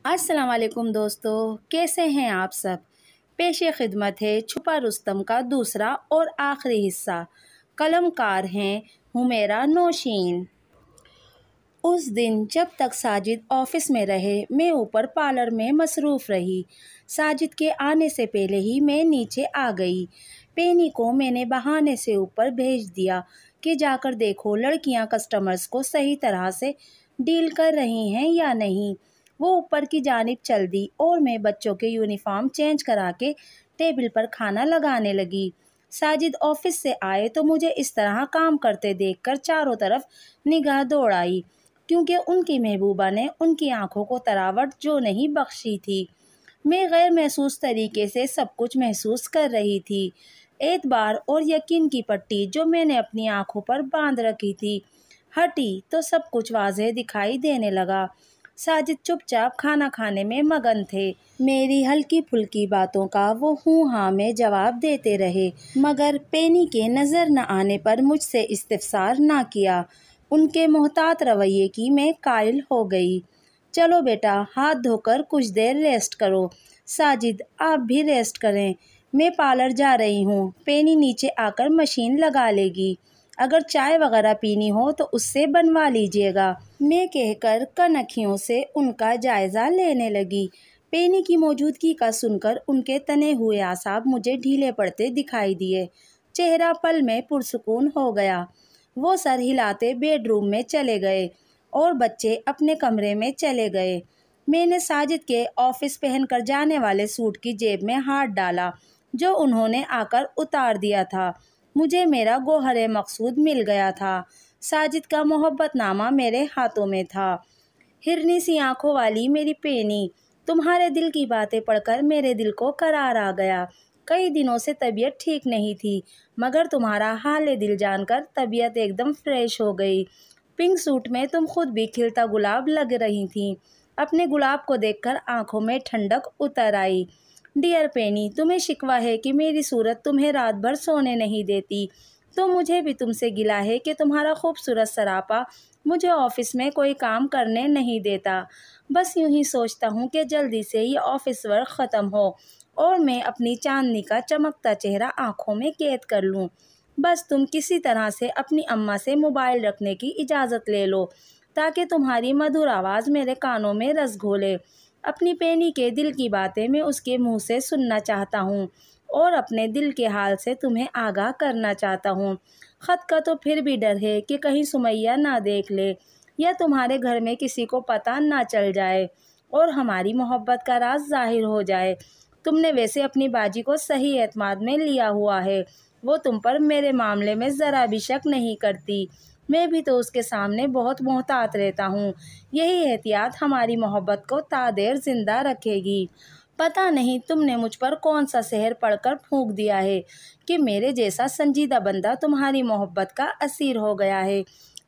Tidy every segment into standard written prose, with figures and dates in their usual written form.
अस्सलाम वालेकुम दोस्तों, कैसे हैं आप सब। पेशे खिदमत है छुपा रुस्तम का दूसरा और आखिरी हिस्सा। कलमकार हैं हुमेरा नौशीन। उस दिन जब तक साजिद ऑफिस में रहे मैं ऊपर पार्लर में मसरूफ़ रही। साजिद के आने से पहले ही मैं नीचे आ गई। पेनी को मैंने बहाने से ऊपर भेज दिया कि जाकर देखो लड़कियां कस्टमर्स को सही तरह से डील कर रही हैं या नहीं। वो ऊपर की जानिब चल दी और मैं बच्चों के यूनिफॉर्म चेंज करा के टेबल पर खाना लगाने लगी। साजिद ऑफिस से आए तो मुझे इस तरह काम करते देखकर चारों तरफ निगाह दौड़ आई, क्योंकि उनकी महबूबा ने उनकी आंखों को तरावट जो नहीं बख्शी थी। मैं गैर महसूस तरीके से सब कुछ महसूस कर रही थी। एतबार और यकीन की पट्टी जो मैंने अपनी आंखों पर बांध रखी थी हटी तो सब कुछ वाज़ेह दिखाई देने लगा। साजिद चुपचाप खाना खाने में मगन थे। मेरी हल्की फुल्की बातों का वो हूँ हाँ में जवाब देते रहे, मगर पेनी के नज़र न आने पर मुझसे इस्तिफसार ना किया। उनके मोहतात रवैये की मैं कायल हो गई। चलो बेटा, हाथ धोकर कुछ देर रेस्ट करो। साजिद, आप भी रेस्ट करें, मैं पार्लर जा रही हूँ। पेनी नीचे आकर मशीन लगा लेगी। अगर चाय वगैरह पीनी हो तो उससे बनवा लीजिएगा, मैं कहकर कनखियों से उनका जायज़ा लेने लगी। पेनी की मौजूदगी का सुनकर उनके तने हुए आसाब मुझे ढीले पड़ते दिखाई दिए। चेहरा पल में पुरसुकून हो गया। वो सर हिलाते बेडरूम में चले गए और बच्चे अपने कमरे में चले गए। मैंने साजिद के ऑफिस पहनकर जाने वाले सूट की जेब में हाथ डाला जो उन्होंने आकर उतार दिया था। मुझे मेरा गोहरे मकसूद मिल गया था। साजिद का मोहब्बतनामा मेरे हाथों में था। हिरनी सी आंखों वाली मेरी पेनी, तुम्हारे दिल की बातें पढ़कर मेरे दिल को करार आ गया। कई दिनों से तबीयत ठीक नहीं थी, मगर तुम्हारा हाल दिल जानकर तबीयत एकदम फ्रेश हो गई। पिंक सूट में तुम खुद भी खिलता गुलाब लग रही थी। अपने गुलाब को देखकर आंखों में ठंडक उतर आई। डियर पेनी, तुम्हें शिकवा है कि मेरी सूरत तुम्हें रात भर सोने नहीं देती, तो मुझे भी तुमसे गिला है कि तुम्हारा खूबसूरत सरापा मुझे ऑफिस में कोई काम करने नहीं देता। बस यूं ही सोचता हूँ कि जल्दी से ये ऑफिस वर्क ख़त्म हो और मैं अपनी चांदनी का चमकता चेहरा आँखों में कैद कर लूँ। बस तुम किसी तरह से अपनी अम्मा से मोबाइल रखने की इजाज़त ले लो, ताकि तुम्हारी मधुर आवाज़ मेरे कानों में रस घोले। अपनी पेनी के दिल की बातें मैं उसके मुंह से सुनना चाहता हूँ और अपने दिल के हाल से तुम्हें आगाह करना चाहता हूँ। ख़त का तो फिर भी डर है कि कहीं सुमैया ना देख ले या तुम्हारे घर में किसी को पता ना चल जाए और हमारी मोहब्बत का राज जाहिर हो जाए। तुमने वैसे अपनी बाजी को सही एतमाद में लिया हुआ है, वो तुम पर मेरे मामले में ज़रा भी शक नहीं करती। मैं भी तो उसके सामने बहुत मोहतात रहता हूँ। यही एहतियात हमारी मोहब्बत को तादेर ज़िंदा रखेगी। पता नहीं तुमने मुझ पर कौन सा सहर पढ़कर फूंक दिया है कि मेरे जैसा संजीदा बंदा तुम्हारी मोहब्बत का असीर हो गया है।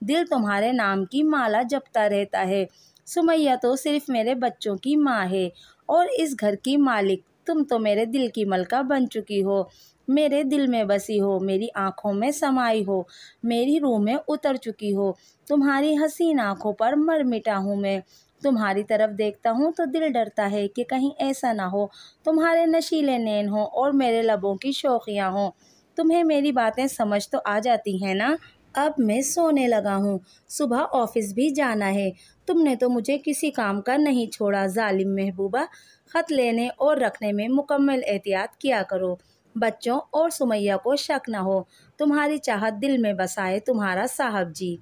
दिल तुम्हारे नाम की माला जपता रहता है। सुमैया तो सिर्फ मेरे बच्चों की माँ है और इस घर की मालिक तुम तो मेरे दिल की मलका बन चुकी हो। मेरे दिल में बसी हो, मेरी आँखों में समाई हो, मेरी रूह में उतर चुकी हो। तुम्हारी हसीन आँखों पर मर मिटा हूँ मैं। तुम्हारी तरफ देखता हूँ तो दिल डरता है कि कहीं ऐसा ना हो तुम्हारे नशीले नैन हो और मेरे लबों की शौकियाँ हों। तुम्हें मेरी बातें समझ तो आ जाती हैं ना। अब मैं सोने लगा हूँ, सुबह ऑफिस भी जाना है। तुमने तो मुझे किसी काम का नहीं छोड़ा जालिम महबूबा। ख़त लेने और रखने में मुकम्मल एहतियात किया करो। बच्चों और सुमैया को शक न हो। तुम्हारी चाहत दिल में बसाए तुम्हारा साहब जी।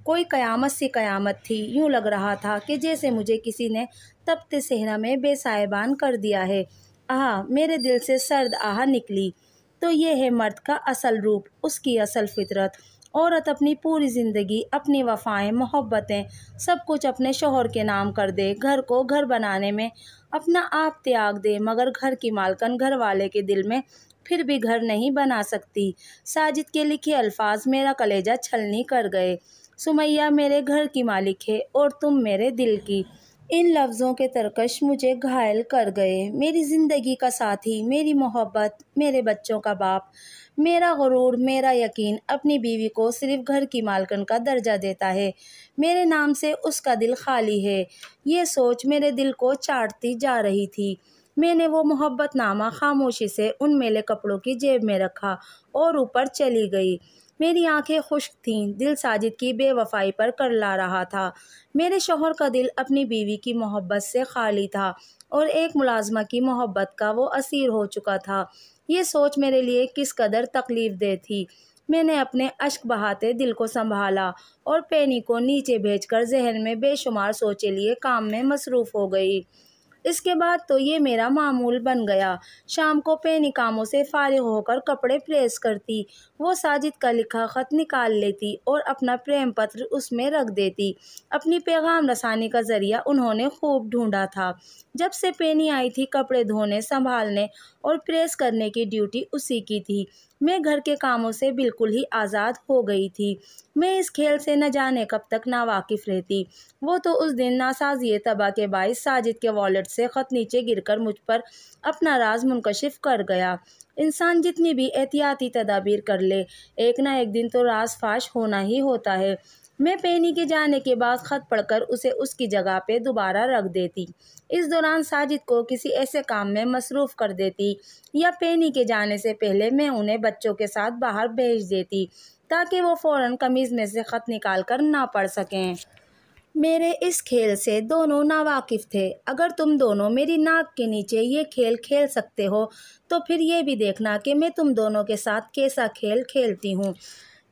कोई क़यामत सी क़यामत थी। यूँ लग रहा था कि जैसे मुझे किसी ने तपते सहरा में बेसाहिबान कर दिया है। आह, मेरे दिल से सर्द आह निकली। तो ये है मर्द का असल रूप, उसकी असल फितरत। औरत अपनी पूरी ज़िंदगी, अपनी वफ़ाएं, मोहब्बतें सब कुछ अपने शोहर के नाम कर दे, घर को घर बनाने में अपना आप त्याग दे, मगर घर की मालकन घर वाले के दिल में फिर भी घर नहीं बना सकती। साजिद के लिखे अल्फाज मेरा कलेजा छलनी कर गए। सुमैया मेरे घर की मालिक है और तुम मेरे दिल की। इन लफ्ज़ों के तरकश मुझे घायल कर गए। मेरी ज़िंदगी का साथी, मेरी मोहब्बत, मेरे बच्चों का बाप, मेरा गुरूर, मेरा यकीन अपनी बीवी को सिर्फ़ घर की मालकिन का दर्जा देता है। मेरे नाम से उसका दिल खाली है। ये सोच मेरे दिल को चाटती जा रही थी। मैंने वो मोहब्बतनामा खामोशी से उन मैले कपड़ों की जेब में रखा और ऊपर चली गई। मेरी आंखें खुश्क थीं, दिल साजिद की बेवफाई पर करला रहा था। मेरे शौहर का दिल अपनी बीवी की मोहब्बत से खाली था और एक मुलाजमा की मोहब्बत का वो असीर हो चुका था। ये सोच मेरे लिए किस कदर तकलीफ दे थी। मैंने अपने अश्क बहाते दिल को संभाला और पेनी को नीचे भेजकर जहन में बेशुमार सोचे लिए काम में मसरूफ़ हो गई। इसके बाद तो ये मेरा मामूल बन गया। शाम को पेनी कामों से फारिग होकर कपड़े प्रेस करती, वो साजिद का लिखा ख़त निकाल लेती और अपना प्रेम पत्र उसमें रख देती। अपनी पैगाम रसानी का ज़रिया उन्होंने खूब ढूंढा था। जब से पेनी आई थी, कपड़े धोने, संभालने और प्रेस करने की ड्यूटी उसी की थी। मैं घर के कामों से बिल्कुल ही आज़ाद हो गई थी। मैं इस खेल से न जाने कब तक नावाकिफ़ रहती। वो तो उस दिन नासाज़िए तबाह के बाइस साजिद के वॉलेट से ख़त नीचे गिरकर मुझ पर अपना राज मुनकशिफ कर गया। इंसान जितनी भी एहतियाती तदाबीर कर ले, एक ना एक दिन तो राज फाश होना ही होता है। मैं पेनी के जाने के बाद ख़त पढ़कर उसे उसकी जगह पे दोबारा रख देती। इस दौरान साजिद को किसी ऐसे काम में मसरूफ़ कर देती या पेनी के जाने से पहले मैं उन्हें बच्चों के साथ बाहर भेज देती ताकि वो फ़ौरन कमीज़ में से ख़त निकाल कर ना पढ़ सकें। मेरे इस खेल से दोनों नावाकिफ़ थे। अगर तुम दोनों मेरी नाक के नीचे ये खेल खेल सकते हो तो फिर ये भी देखना कि मैं तुम दोनों के साथ कैसा खेल खेलती हूँ।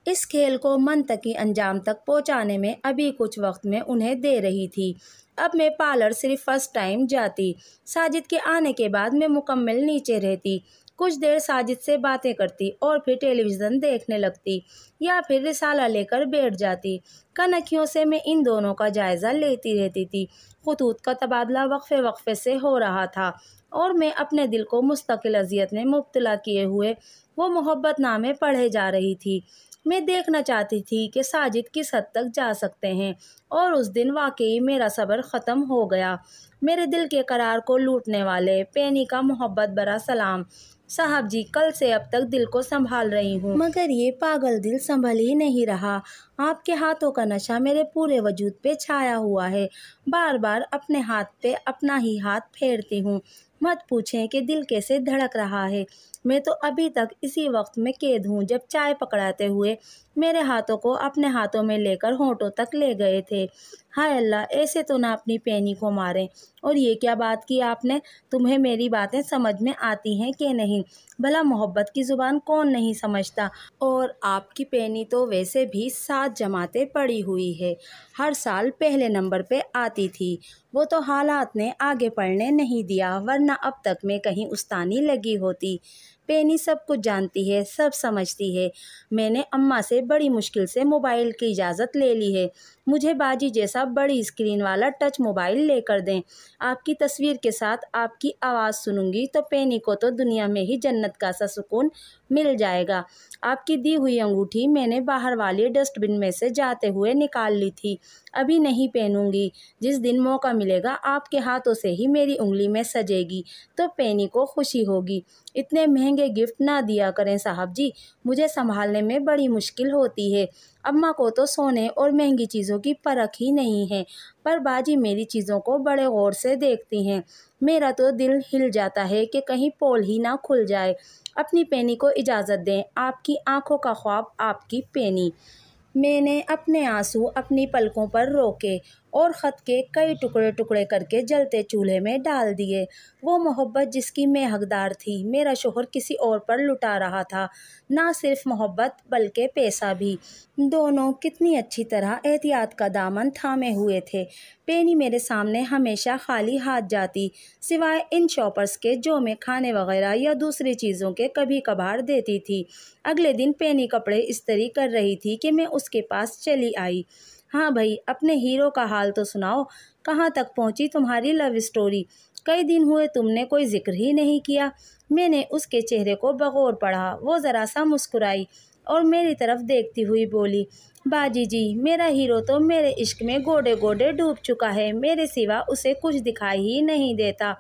इस खेल को मंतकी अंजाम तक पहुँचाने में अभी कुछ वक्त में उन्हें दे रही थी। अब मैं पार्लर सिर्फ फर्स्ट टाइम जाती। साजिद के आने के बाद मैं मुकम्मल नीचे रहती। कुछ देर साजिद से बातें करती और फिर टेलीविज़न देखने लगती या फिर रिसाला लेकर बैठ जाती। कनखियों से मैं इन दोनों का जायज़ा लेती रहती थी। खतूत का तबादला वक्फे वक्फे से हो रहा था और मैं अपने दिल को मुस्तकिल अज़ियत में मुब्तला किए हुए वो मोहब्बतनामे पढ़े जा रही थी। मैं देखना चाहती थी कि साजिद किस हद तक जा सकते हैं और उस दिन वाकई मेरा सब्र ख़त्म हो गया। मेरे दिल के करार को लूटने वाले पेनी का मोहब्बत भरा सलाम। साहब जी, कल से अब तक दिल को संभाल रही हूँ, मगर ये पागल दिल संभल ही नहीं रहा। आपके हाथों का नशा मेरे पूरे वजूद पे छाया हुआ है। बार बार अपने हाथ पे अपना ही हाथ फेरती हूँ। मत पूछें कि दिल कैसे धड़क रहा है। मैं तो अभी तक इसी वक्त में कैद हूँ जब चाय पकड़ाते हुए मेरे हाथों को अपने हाथों में लेकर होंठों तक ले गए थे। हाय अल्लाह, ऐसे तो ना अपनी पेनी को मारें। और ये क्या बात की आपने? तुम्हें मेरी बातें समझ में आती हैं कि नहीं? भला मोहब्बत की ज़ुबान कौन नहीं समझता? और आपकी पेनी तो वैसे भी 7 जमातें पढ़ी हुई है, हर साल पहले नंबर पे आती थी। वो तो हालात ने आगे पढ़ने नहीं दिया, वरना अब तक मैं कहीं उस्तानी लगी होती। पेनी सब कुछ जानती है, सब समझती है। मैंने अम्मा से बड़ी मुश्किल से मोबाइल की इजाज़त ले ली है। मुझे बाजी जैसा बड़ी स्क्रीन वाला टच मोबाइल लेकर दें। आपकी तस्वीर के साथ आपकी आवाज़ सुनूंगी तो पेनी को तो दुनिया में ही जन्नत का सा सुकून मिल जाएगा। आपकी दी हुई अंगूठी मैंने बाहर वाले डस्टबिन में से जाते हुए निकाल ली थी, अभी नहीं पहनूंगी। जिस दिन मौका मिलेगा आपके हाथों से ही मेरी उंगली में सजेगी तो पेनी को खुशी होगी। इतने महंगे गिफ्ट ना दिया करें साहब जी, मुझे संभालने में बड़ी मुश्किल होती है। अम्मा को तो सोने और महंगी चीज़ों की परख ही नहीं है, पर बाजी मेरी चीज़ों को बड़े गौर से देखती हैं। मेरा तो दिल हिल जाता है कि कहीं पोल ही ना खुल जाए। अपनी पेनी को इजाज़त दें। आपकी आंखों का ख्वाब, आपकी पेनी। मैंने अपने आंसू अपनी पलकों पर रोके और ख़त के कई टुकड़े टुकड़े करके जलते चूल्हे में डाल दिए। वो मोहब्बत जिसकी मैं हकदार थी, मेरा शोहर किसी और पर लुटा रहा था। ना सिर्फ मोहब्बत बल्कि पैसा भी। दोनों कितनी अच्छी तरह एहतियात का दामन थामे हुए थे। पेनी मेरे सामने हमेशा खाली हाथ जाती, सिवाय इन शॉपर्स के जो मैं खाने वगैरह या दूसरी चीज़ों के कभी कभार देती थी। अगले दिन पेनी कपड़े इस्त्री कर रही थी कि मैं उसके पास चली आई। हाँ भाई, अपने हीरो का हाल तो सुनाओ, कहाँ तक पहुँची तुम्हारी लव स्टोरी? कई दिन हुए तुमने कोई जिक्र ही नहीं किया। मैंने उसके चेहरे को बगौर पढ़ा। वो ज़रा सा मुस्कुराई। और मेरी तरफ देखती हुई बोली, बाजी जी, मेरा हीरो तो मेरे इश्क में गोडे गोडे डूब चुका है, मेरे सिवा उसे कुछ दिखाई ही नहीं देता।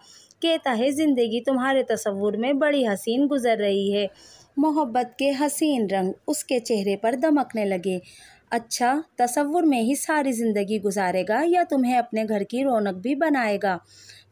कहता है ज़िंदगी तुम्हारे तसव्वुर में बड़ी हसीन गुजर रही है। मोहब्बत के हसीन रंग उसके चेहरे पर दमकने लगे। अच्छा, तसव्वुर में ही सारी ज़िंदगी गुजारेगा या तुम्हें अपने घर की रौनक भी बनाएगा?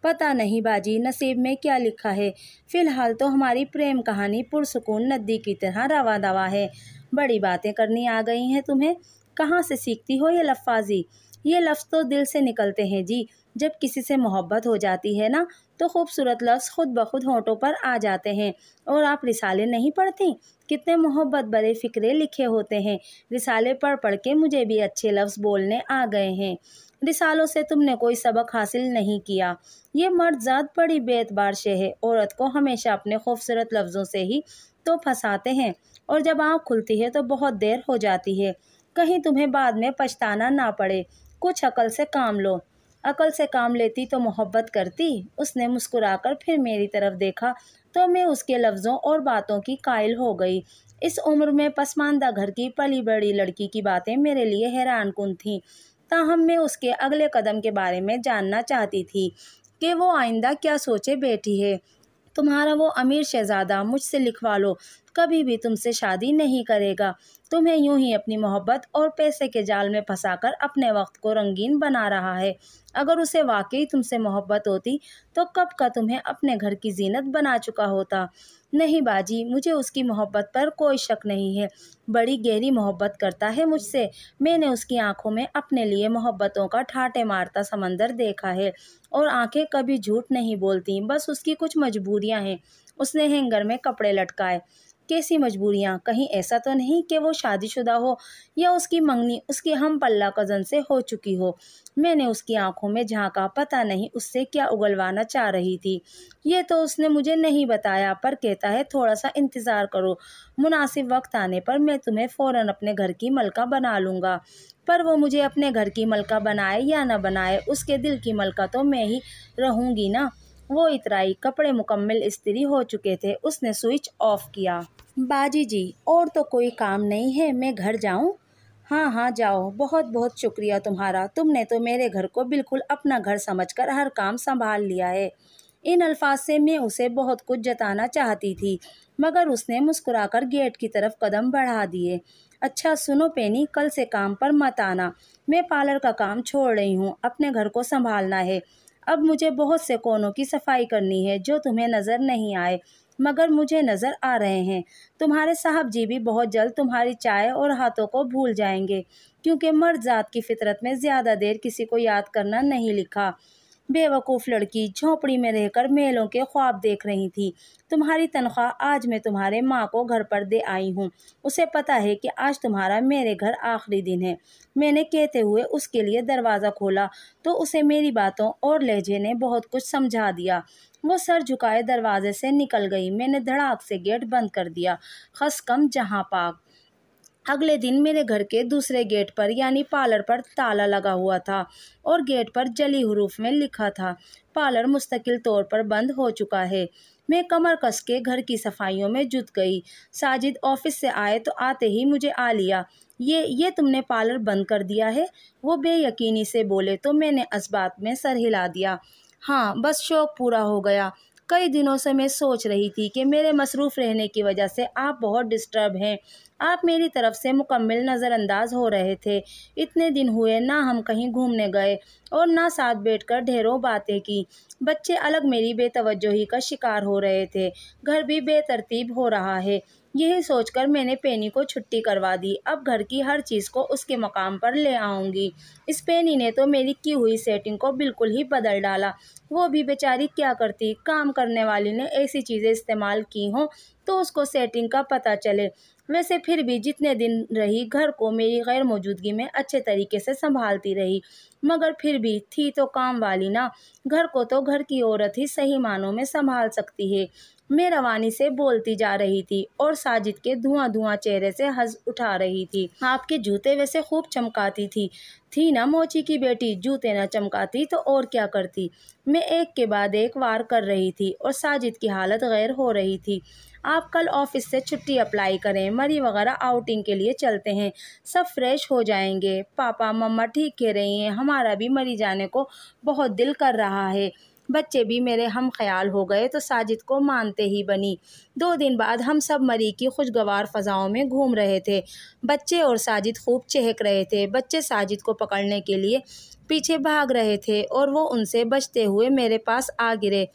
पता नहीं बाजी, नसीब में क्या लिखा है। फ़िलहाल तो हमारी प्रेम कहानी पुरसुकून नदी की तरह रवा दवा है। बड़ी बातें करनी आ गई हैं तुम्हें। कहाँ से सीखती हो ये लफ्ज़ी? ये लफ्ज़ तो दिल से निकलते हैं जी। जब किसी से मोहब्बत हो जाती है ना, तो खूबसूरत लफ्ज़ खुद ब खुद होंठों पर आ जाते हैं। और आप रिसाले नहीं पढ़ती? कितने मोहब्बत भरे फ़िक्रे लिखे होते हैं। रिसाले पढ़ पढ़ के मुझे भी अच्छे लफ्ज़ बोलने आ गए हैं। रिसालों से तुमने कोई सबक हासिल नहीं किया। ये मर्द ज़ात बड़ी बेतबार शे है। औरत को हमेशा अपने खूबसूरत लफ्ज़ों से ही तो फंसाते हैं, और जब आँख खुलती है तो बहुत देर हो जाती है। कहीं तुम्हें बाद में पछताना ना पड़े। कुछ अकल से काम लो। अकल से काम लेती तो मोहब्बत करती। उसने मुस्कुराकर फिर मेरी तरफ देखा तो मैं उसके लफ्ज़ों और बातों की कायल हो गई। इस उम्र में पसमानदा घर की पली बड़ी लड़की की बातें मेरे लिए हैरानकुन थीं। ताहम मैं उसके अगले कदम के बारे में जानना चाहती थी कि वो आइंदा क्या सोचे बैठी है। तुम्हारा वो अमीर शहज़ादा मुझसे लिखवा लो, कभी भी तुमसे शादी नहीं करेगा। तुम्हें यूं ही अपनी मोहब्बत और पैसे के जाल में फंसाकर अपने वक्त को रंगीन बना रहा है। अगर उसे वाकई तुमसे मोहब्बत होती तो कब का तुम्हें अपने घर की जीनत बना चुका होता। नहीं बाजी, मुझे उसकी मोहब्बत पर कोई शक नहीं है। बड़ी गहरी मोहब्बत करता है मुझसे। मैंने उसकी आंखों में अपने लिए मोहब्बतों का ठाटे मारता समंदर देखा है। और आंखें कभी झूठ नहीं बोलती, बस उसकी कुछ मजबूरियां हैं। उसने हैंगर में कपड़े लटकाए। कैसी मजबूरियां? कहीं ऐसा तो नहीं कि वो शादीशुदा हो या उसकी मंगनी उसकी हम पल्ला कज़न से हो चुकी हो। मैंने उसकी आंखों में झांका, पता नहीं उससे क्या उगलवाना चाह रही थी। ये तो उसने मुझे नहीं बताया, पर कहता है थोड़ा सा इंतज़ार करो, मुनासिब वक्त आने पर मैं तुम्हें फ़ौरन अपने घर की मलका बना लूँगा। पर वो मुझे अपने घर की मलका बनाए या न बनाए, उसके दिल की मलका तो मैं ही रहूँगी ना। वो इतराई। कपड़े मुकम्मल इस्त्री हो चुके थे। उसने स्विच ऑफ किया। बाजी जी, और तो कोई काम नहीं है, मैं घर जाऊं? हाँ हाँ जाओ, बहुत बहुत शुक्रिया तुम्हारा। तुमने तो मेरे घर को बिल्कुल अपना घर समझकर हर काम संभाल लिया है। इन अल्फाज से मैं उसे बहुत कुछ जताना चाहती थी, मगर उसने मुस्कुराकर गेट की तरफ कदम बढ़ा दिए। अच्छा सुनो पेनी, कल से काम पर मत आना। मैं पार्लर का काम छोड़ रही हूँ, अपने घर को संभालना है। अब मुझे बहुत से कोनों की सफाई करनी है जो तुम्हें नज़र नहीं आए, मगर मुझे नज़र आ रहे हैं। तुम्हारे साहब जी भी बहुत जल्द तुम्हारी चाय और हाथों को भूल जाएंगे, क्योंकि मर्द ज़ात की फितरत में ज़्यादा देर किसी को याद करना नहीं लिखा। बेवकूफ़ लड़की, झोंपड़ी में रहकर मेलों के ख्वाब देख रही थी। तुम्हारी तनख्वाह आज मैं तुम्हारे माँ को घर पर दे आई हूँ। उसे पता है कि आज तुम्हारा मेरे घर आखिरी दिन है। मैंने कहते हुए उसके लिए दरवाज़ा खोला तो उसे मेरी बातों और लहजे ने बहुत कुछ समझा दिया। वो सर झुकाए दरवाजे से निकल गई। मैंने धड़ाक से गेट बंद कर दिया। खस कम जहाँ पाक। अगले दिन मेरे घर के दूसरे गेट पर यानी पार्लर पर ताला लगा हुआ था और गेट पर जली हरूफ में लिखा था, पार्लर मुस्तकिल तौर पर बंद हो चुका है। मैं कमर कस के घर की सफाइयों में जुट गई। साजिद ऑफिस से आए तो आते ही मुझे आ लिया। ये तुमने पार्लर बंद कर दिया है? वो बेयकीनी से बोले तो मैंने इस्बात में सर हिला दिया। हाँ, बस शौक पूरा हो गया। कई दिनों से मैं सोच रही थी कि मेरे मसरूफ़ रहने की वजह से आप बहुत डिस्टर्ब हैं। आप मेरी तरफ से मुकम्मल नज़रअंदाज हो रहे थे। इतने दिन हुए ना हम कहीं घूमने गए और ना साथ बैठकर ढेरों बातें की। बच्चे अलग मेरी बेतवज्जोही का शिकार हो रहे थे। घर भी बेतरतीब हो रहा है। यही सोचकर मैंने पेनी को छुट्टी करवा दी। अब घर की हर चीज़ को उसके मकाम पर ले आऊँगी। इस पेनी ने तो मेरी की हुई सेटिंग को बिल्कुल ही बदल डाला। वो भी बेचारी क्या करती, काम करने वाली ने ऐसी चीज़ें इस्तेमाल की हों तो उसको सेटिंग का पता चले। वैसे फिर भी जितने दिन रही घर को मेरी गैर मौजूदगी में अच्छे तरीके से संभालती रही। मगर फिर भी थी तो काम वाली ना, घर को तो घर की औरत ही सही मानों में संभाल सकती है। मैं रवानी से बोलती जा रही थी और साजिद के धुआं धुआं चेहरे से हंस उठा रही थी। आपके जूते वैसे खूब चमकाती थी ना मोची की बेटी, जूते न चमकाती तो और क्या करती। मैं एक के बाद एक वार कर रही थी और साजिद की हालत गैर हो रही थी। आप कल ऑफिस से छुट्टी अप्लाई करें, मरी वगैरह आउटिंग के लिए चलते हैं, सब फ्रेश हो जाएंगे। पापा मम्मा ठीक कह रही हैं, हमारा भी मरी जाने को बहुत दिल कर रहा है। बच्चे भी मेरे हम ख्याल हो गए तो साजिद को मानते ही बनी। 2 दिन बाद हम सब मरी की खुशगवार फ़ज़ाओं में घूम रहे थे। बच्चे और साजिद खूब चहक रहे थे। बच्चे साजिद को पकड़ने के लिए पीछे भाग रहे थे और वो उनसे बचते हुए मेरे पास आ गिरे।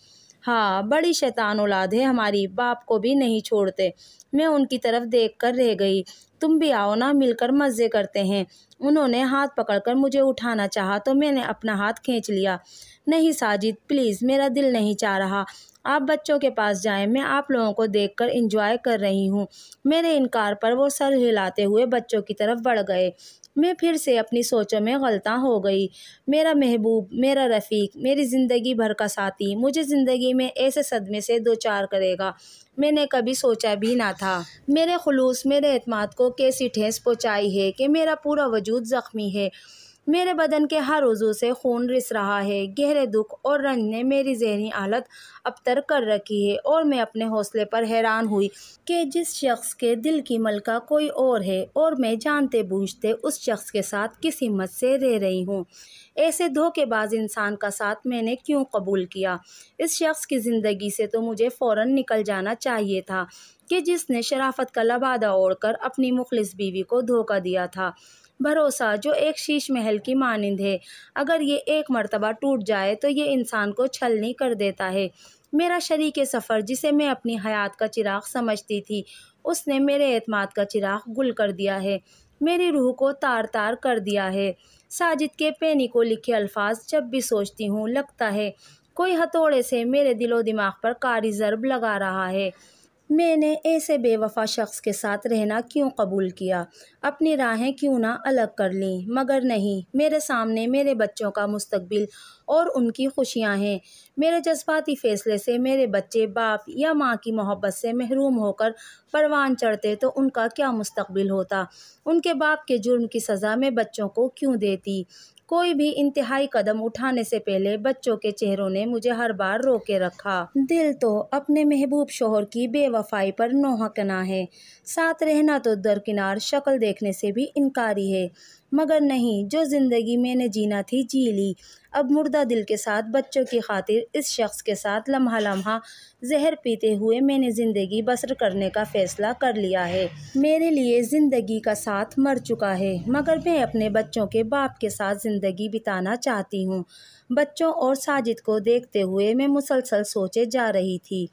हाँ, बड़ी शैतान औलाद है हमारी, बाप को भी नहीं छोड़ते। मैं उनकी तरफ देखकर रह गई। तुम भी आओ ना, मिलकर मज़े करते हैं। उन्होंने हाथ पकड़कर मुझे उठाना चाहा तो मैंने अपना हाथ खींच लिया। नहीं साजिद प्लीज़, मेरा दिल नहीं चाह रहा। आप बच्चों के पास जाएं, मैं आप लोगों को देखकर एंजॉय कर रही हूँ। मेरे इनकार पर वो सर हिलाते हुए बच्चों की तरफ बढ़ गए। मैं फिर से अपनी सोचों में गलता हो गई। मेरा महबूब, मेरा रफ़ीक, मेरी ज़िंदगी भर का साथी मुझे ज़िंदगी में ऐसे सदमे से दो चार करेगा, मैंने कभी सोचा भी ना था। मेरे खुलूस, मेरे एतमाद को कैसी ठेस पहुँचाई है कि मेरा पूरा वजूद ज़ख्मी है। मेरे बदन के हर उज़ू से खून रिस रहा है। गहरे दुख और रंज ने मेरी ज़हनी हालत अबतर कर रखी है और मैं अपने हौसले पर हैरान हुई कि जिस शख्स के दिल की मलका कोई और है और मैं जानते बूझते उस शख्स के साथ किस हिम्मत से रह रही हूँ। ऐसे धोखेबाज इंसान का साथ मैंने क्यों कबूल किया। इस शख्स की ज़िंदगी से तो मुझे फ़ौरन निकल जाना चाहिए था कि जिसने शराफत का लबादा ओढ़कर अपनी मुखलिस बीवी को धोखा दिया था। भरोसा जो एक शीश महल की मानिंद है, अगर ये एक मर्तबा टूट जाए तो ये इंसान को छलनी कर देता है। मेरा शरीके सफ़र, जिसे मैं अपनी हयात का चिराग समझती थी, उसने मेरे एतमाद का चिराग गुल कर दिया है, मेरी रूह को तार तार कर दिया है। साजिद के पैनी को लिखे अल्फाज जब भी सोचती हूँ, लगता है कोई हथौड़े से मेरे दिलो दिमाग पर कारी ज़रब लगा रहा है। मैंने ऐसे बेवफा शख्स के साथ रहना क्यों कबूल किया, अपनी राहें क्यों ना अलग कर लीं। मगर नहीं, मेरे सामने मेरे बच्चों का मुस्तकबिल और उनकी खुशियां हैं। मेरे जज्बाती फ़ैसले से मेरे बच्चे बाप या माँ की मोहब्बत से महरूम होकर परवान चढ़ते तो उनका क्या मुस्तकबिल होता। उनके बाप के जुर्म की सज़ा मैं बच्चों को क्यों देती। कोई भी इंतहाई कदम उठाने से पहले बच्चों के चेहरों ने मुझे हर बार रोके रखा। दिल तो अपने महबूब शोहर की बेवफाई पर नौहकना है, साथ रहना तो दरकिनार, शक्ल देखने से भी इनकारी है। मगर नहीं, जो ज़िंदगी मैंने जीना थी जी ली। अब मुर्दा दिल के साथ बच्चों की खातिर इस शख्स के साथ लम्हा लम्हा जहर पीते हुए मैंने ज़िंदगी बसर करने का फ़ैसला कर लिया है। मेरे लिए ज़िंदगी का साथ मर चुका है, मगर मैं अपने बच्चों के बाप के साथ ज़िंदगी बिताना चाहती हूँ। बच्चों और साजिद को देखते हुए मैं मुसलसल सोचे जा रही थी।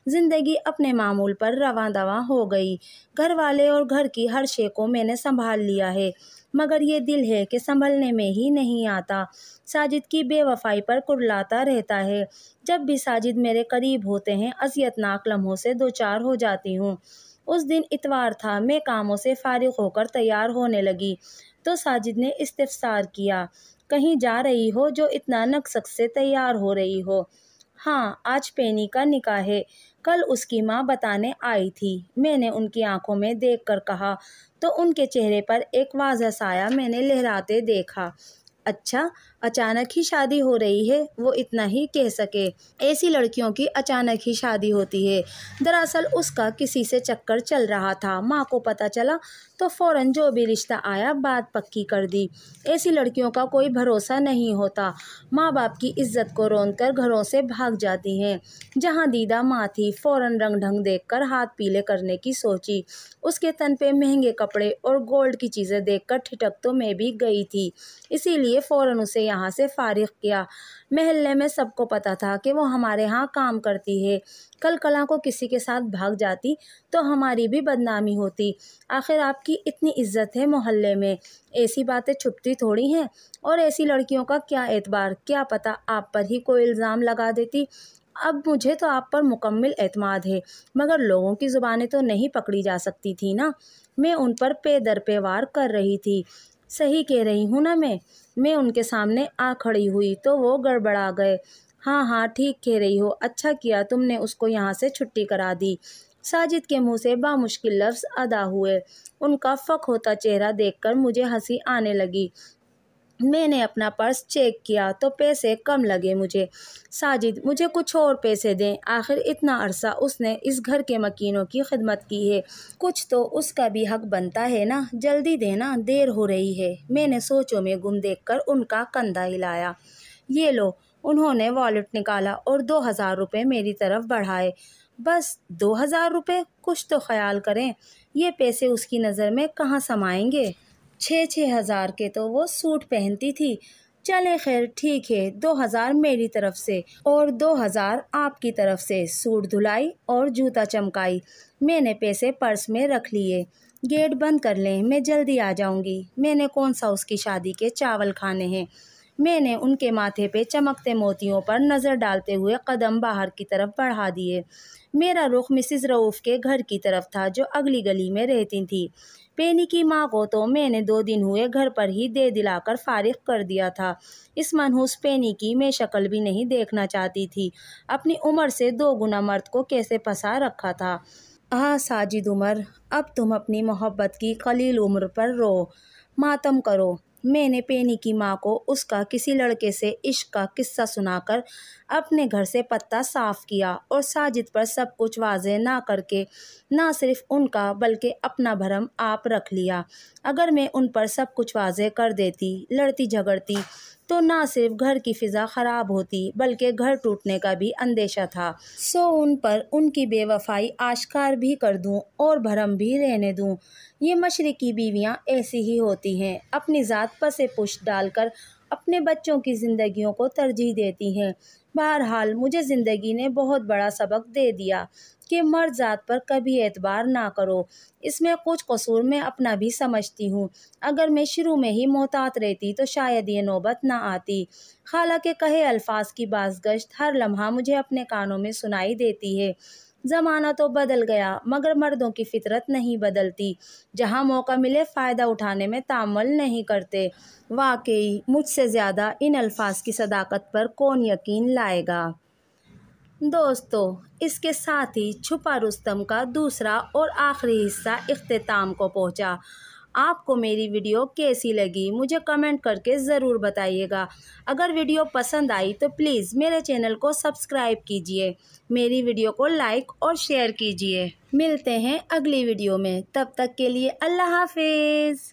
ज़िंदगी अपने मामूल पर रवां दवां हो गई। घर वाले और घर की हर शे को मैंने संभाल लिया है, मगर ये दिल है कि संभलने में ही नहीं आता। साजिद की बेवफाई पर कुर्लाता रहता है। जब भी साजिद मेरे करीब होते हैं, अज़ियतनाक लम्हों से दो चार हो जाती हूँ। उस दिन इतवार था, मैं कामों से फारिग होकर तैयार होने लगी तो साजिद ने इस्तिफ़सार किया, कहीं जा रही हो जो इतना नकसक से तैयार हो रही हो। हाँ, आज पेनी का निकाह है, कल उसकी माँ बताने आई थी। मैंने उनकी आंखों में देखकर कहा तो उनके चेहरे पर एक वाज़ह साया मैंने लहराते देखा। अच्छा, अचानक ही शादी हो रही है, वो इतना ही कह सके। ऐसी लड़कियों की अचानक ही शादी होती है। दरअसल उसका किसी से चक्कर चल रहा था, माँ को पता चला तो फ़ौरन जो भी रिश्ता आया बात पक्की कर दी। ऐसी लड़कियों का कोई भरोसा नहीं होता, माँ बाप की इज्जत को रौंदकर घरों से भाग जाती हैं। जहाँ दीदा माँ थी, फ़ौरन रंग ढंग देखकर हाथ पीले करने की सोची। उसके तन पे महंगे कपड़े और गोल्ड की चीज़ें देखकर ठिठक तो मैं भी गई थी, इसीलिए फ़ौरन उसे यहाँ से फारिग किया। महल्ले में सबको पता था कि वो हमारे यहाँ काम करती है। कल कला को किसी के साथ भाग जाती तो हमारी भी बदनामी होती। आखिर आपकी इतनी इज्जत है मोहल्ले में, ऐसी बातें छुपती थोड़ी हैं। और ऐसी लड़कियों का क्या एतबार, क्या पता आप पर ही कोई इल्ज़ाम लगा देती। अब मुझे तो आप पर मुकम्मल एतमाद है, मगर लोगों की ज़ुबानें तो नहीं पकड़ी जा सकती थी ना। मैं उन पर पे दर पे वार कर रही थी। सही कह रही हूँ ना मैं। मैं उनके सामने आ खड़ी हुई तो वो गड़बड़ा गए। हाँ हाँ ठीक कह रही हो, अच्छा किया तुमने उसको यहाँ से छुट्टी करा दी। साजिद के मुंह से बामुश्किल लफ्ज़ अदा हुए। उनका फक होता चेहरा देखकर मुझे हंसी आने लगी। मैंने अपना पर्स चेक किया तो पैसे कम लगे मुझे। साजिद मुझे कुछ और पैसे दें, आखिर इतना अरसा उसने इस घर के मकीनों की खिदमत की है, कुछ तो उसका भी हक बनता है ना, जल्दी देना, देर हो रही है। मैंने सोचों में गुम देखकर उनका कंधा हिलाया। ये लो। उन्होंने वॉलेट निकाला और 2000 रुपये मेरी तरफ बढ़ाए। बस 2000 रुपये? कुछ तो ख्याल करें, ये पैसे उसकी नज़र में कहाँ समाएंगे। 6-6 हज़ार के तो वो सूट पहनती थी। चले खैर ठीक है, 2000 मेरी तरफ से और 2000 आपकी तरफ से। सूट धुलाई और जूता चमकाई। मैंने पैसे पर्स में रख लिए। गेट बंद कर लें, मैं जल्दी आ जाऊंगी। मैंने कौन सा उसकी शादी के चावल खाने हैं। मैंने उनके माथे पे चमकते मोतियों पर नज़र डालते हुए कदम बाहर की तरफ बढ़ा दिए। मेरा रुख मिसिस रऊफ़ के घर की तरफ था, जो अगली गली में रहती थी। पेनी की माँ को तो मैंने 2 दिन हुए घर पर ही दे दिलाकर फारिग कर दिया था। इस मनहूस पेनी की मैं शक्ल भी नहीं देखना चाहती थी। अपनी उम्र से 2 गुना मर्द को कैसे फंसा रखा था। हाँ साजिद उमर, अब तुम अपनी मोहब्बत की कलील उम्र पर रो, मातम करो। मैंने पेनी की माँ को उसका किसी लड़के से इश्क का किस्सा सुनाकर अपने घर से पत्ता साफ किया और साजिद पर सब कुछ वाज़ेह ना करके ना सिर्फ उनका बल्कि अपना भरम आप रख लिया। अगर मैं उन पर सब कुछ वाज़ेह कर देती, लड़ती झगड़ती, तो ना सिर्फ घर की फ़िज़ा ख़राब होती बल्कि घर टूटने का भी अंदेशा था। सो उन पर उनकी बेवफाई आश्कार भी कर दूं और भरम भी रहने दूं। ये मशरिकी बीवियां ऐसी ही होती हैं, अपनी ज़ात पसे पुश डालकर अपने बच्चों की ज़िंदगियों को तरजीह देती हैं। बहरहाल मुझे ज़िंदगी ने बहुत बड़ा सबक दे दिया कि मर्द ज़ात पर कभी एतबार ना करो। इसमें कुछ कसूर मैं अपना भी समझती हूँ। अगर मैं शुरू में ही मोहतात रहती तो शायद ये नौबत ना आती। खाला के कहे अल्फाज की बाज़गश्त हर लम्हा मुझे अपने कानों में सुनाई देती है। ज़माना तो बदल गया मगर मर्दों की फितरत नहीं बदलती। जहाँ मौका मिले फ़ायदा उठाने में तामुल नहीं करते। वाकई मुझसे ज़्यादा इन अल्फाज की सदाकत पर कौन यकीन लाएगा। दोस्तों, इसके साथ ही छुपा रुस्तम का दूसरा और आखिरी हिस्सा इख्तिताम को पहुंचा। आपको मेरी वीडियो कैसी लगी मुझे कमेंट करके ज़रूर बताइएगा। अगर वीडियो पसंद आई तो प्लीज़ मेरे चैनल को सब्सक्राइब कीजिए, मेरी वीडियो को लाइक और शेयर कीजिए। मिलते हैं अगली वीडियो में, तब तक के लिए अल्लाह हाफिज़।